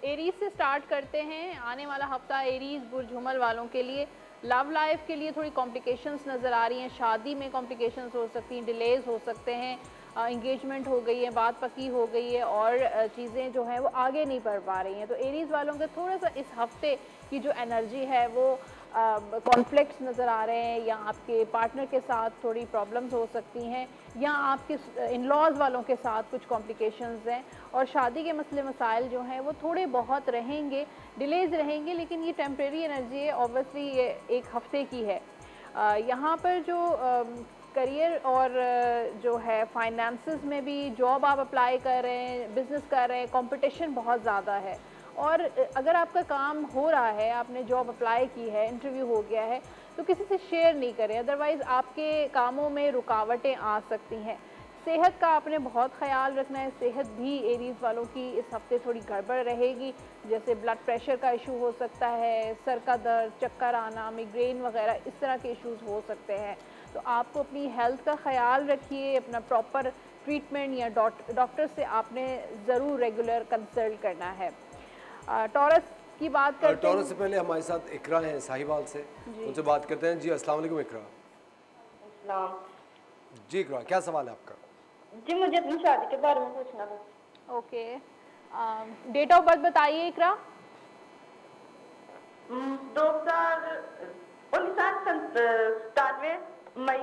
Aries से start करते हैं। आने वाला हफ्ता एरीज बुर्ज हुमल वालों के लिए लव लाइफ के लिए थोड़ी कॉम्प्लिकेशंस नज़र आ रही हैं। शादी में कॉम्प्लिकेशंस हो सकती हैं, डिलेज हो सकते हैं, इंगेजमेंट हो गई है, बात पक्की हो गई है और चीज़ें जो हैं वो आगे नहीं बढ़ पा रही हैं। तो एरीज वालों के थोड़ा सा इस हफ्ते की जो एनर्जी है वो कॉन्फ्लिक्ट्स नज़र आ रहे हैं, या आपके पार्टनर के साथ थोड़ी प्रॉब्लम्स हो सकती हैं, या आपके इन लॉज वालों के साथ कुछ कॉम्प्लिकेशंस हैं, और शादी के मसले मसाइल जो हैं वो थोड़े बहुत रहेंगे, डिलेज रहेंगे, लेकिन ये टेम्प्रेरी एनर्जी है, ऑब्वियसली ये एक हफ्ते की है। यहाँ पर जो करियर और जो है फाइनेंसेस में भी, जॉब आप अप्लाई कर रहे हैं, बिज़नेस कर रहे हैं, कंपटीशन बहुत ज़्यादा है। और अगर आपका काम हो रहा है, आपने जॉब अप्लाई की है, इंटरव्यू हो गया है, तो किसी से शेयर नहीं करें, अदरवाइज़ आपके कामों में रुकावटें आ सकती हैं। सेहत का आपने बहुत ख्याल रखना है। सेहत भी एरीज़ वालों की इस हफ्ते थोड़ी गड़बड़ रहेगी, जैसे ब्लड प्रेशर का इशू हो सकता है, सर का दर्द, चक्कर आना, मिग्रेन वगैरह इस तरह के इश्यूज हो सकते हैं। तो आपको अपनी हेल्थ का ख्याल रखिए, अपना प्रॉपर ट्रीटमेंट या डॉक्टर से आपने ज़रूर रेगुलर कंसल्ट करना है। टॉरस की बात करते टॉरस हैं से पहले हमारे साथ इकरा हैं साहिवाल से, जी। उनसे बात करते हैं। जी अस्सलाम वालेकुम इकरा। इस्लाम। जी इकरा, क्या सवाल है आपका? जी मुझे अपनी शादी के बारे में पूछना था। ओके, डेट ऑफ बर्थ बताइए इकरा। 2097 मई,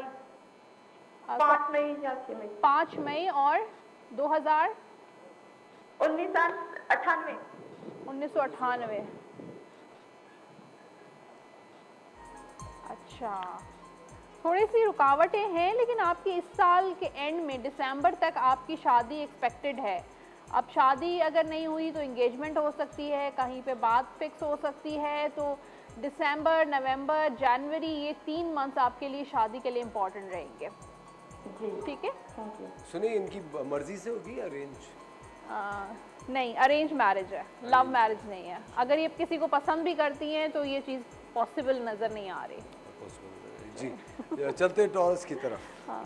5 मई या 6 मई, 5 मई और 2000 1998। 1998। अच्छा, थोड़ी सी रुकावटें हैं, लेकिन आपकी इस साल के एंड में दिसंबर तक आपकी शादी एक्सपेक्टेड है। अब शादी अगर नहीं हुई तो इंगेजमेंट हो सकती है, कहीं पे बात फिक्स हो सकती है। तो दिसंबर, नवंबर, जनवरी, ये 3 मंथ्स आपके लिए शादी के लिए इम्पोर्टेंट रहेंगे। जी ठीक है। Thank you. सुनिए, इनकी मर्जी से होगी या अरेंज? नहीं, अरेंज मैरिज है, लव मैरिज नहीं है। अगर ये किसी को पसंद भी करती हैं तो ये चीज़ पॉसिबल नज़र नहीं आ रही। जी चलते हैं टॉरस की तरफ। हाँ,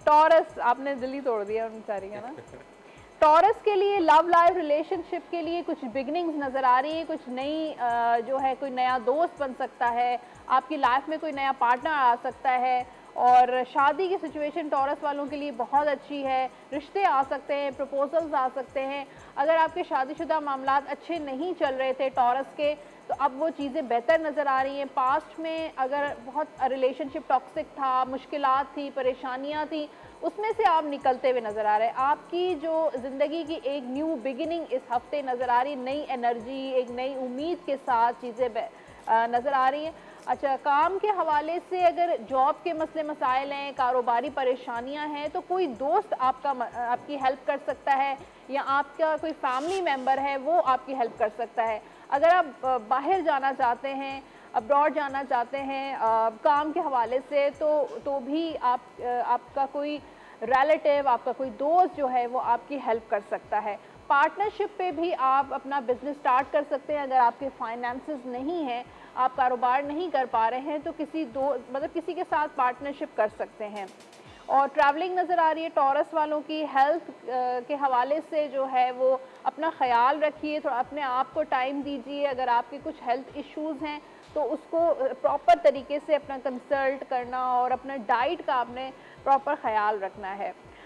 टॉरस, आपने दिल ही तोड़ दिया बेचारी का ना। टॉरस के लिए लव लाइफ रिलेशनशिप के लिए कुछ बिगनिंग्स नज़र आ रही है, कुछ नई जो है कोई नया दोस्त बन सकता है, आपकी लाइफ में कोई नया पार्टनर आ सकता है, और शादी की सिचुएशन टॉरस वालों के लिए बहुत अच्छी है। रिश्ते आ सकते हैं, प्रपोजल्स आ सकते हैं। अगर आपके शादीशुदा मामलात अच्छे नहीं चल रहे थे टॉरस के, तो अब वो चीज़ें बेहतर नज़र आ रही हैं। पास्ट में अगर बहुत रिलेशनशिप टॉक्सिक था, मुश्किलात थी, परेशानियां थी, उसमें से आप निकलते हुए नज़र आ रहे हैं। आपकी जो ज़िंदगी की एक न्यू बिगिनिंग इस हफ्ते नज़र आ रही है, नई एनर्जी, एक नई उम्मीद के साथ चीज़ें नज़र आ रही हैं। अच्छा, काम के हवाले से अगर जॉब के मसले मसाइल हैं, कारोबारी परेशानियां हैं, तो कोई दोस्त आपकी हेल्प कर सकता है, या आपका कोई फैमिली मेम्बर है वो आपकी हेल्प कर सकता है। अगर आप बाहर जाना चाहते हैं, अब्रॉड जाना चाहते हैं काम के हवाले से, तो भी आपका कोई रिलेटिव, आपका कोई दोस्त जो है वो आपकी हेल्प कर सकता है। पार्टनरशिप पे भी आप अपना बिजनेस स्टार्ट कर सकते हैं। अगर आपके फाइनेंसेस नहीं हैं, आप कारोबार नहीं कर पा रहे हैं, तो किसी के साथ पार्टनरशिप कर सकते हैं। और ट्रैवलिंग नज़र आ रही है टॉरस वालों की। हेल्थ के हवाले से जो है वो अपना ख्याल रखिए, थोड़ा अपने आप को टाइम दीजिए। अगर आपके कुछ हेल्थ इश्यूज़ हैं तो उसको प्रॉपर तरीके से अपना कंसल्ट करना, और अपना डाइट का आपने प्रॉपर ख्याल रखना है।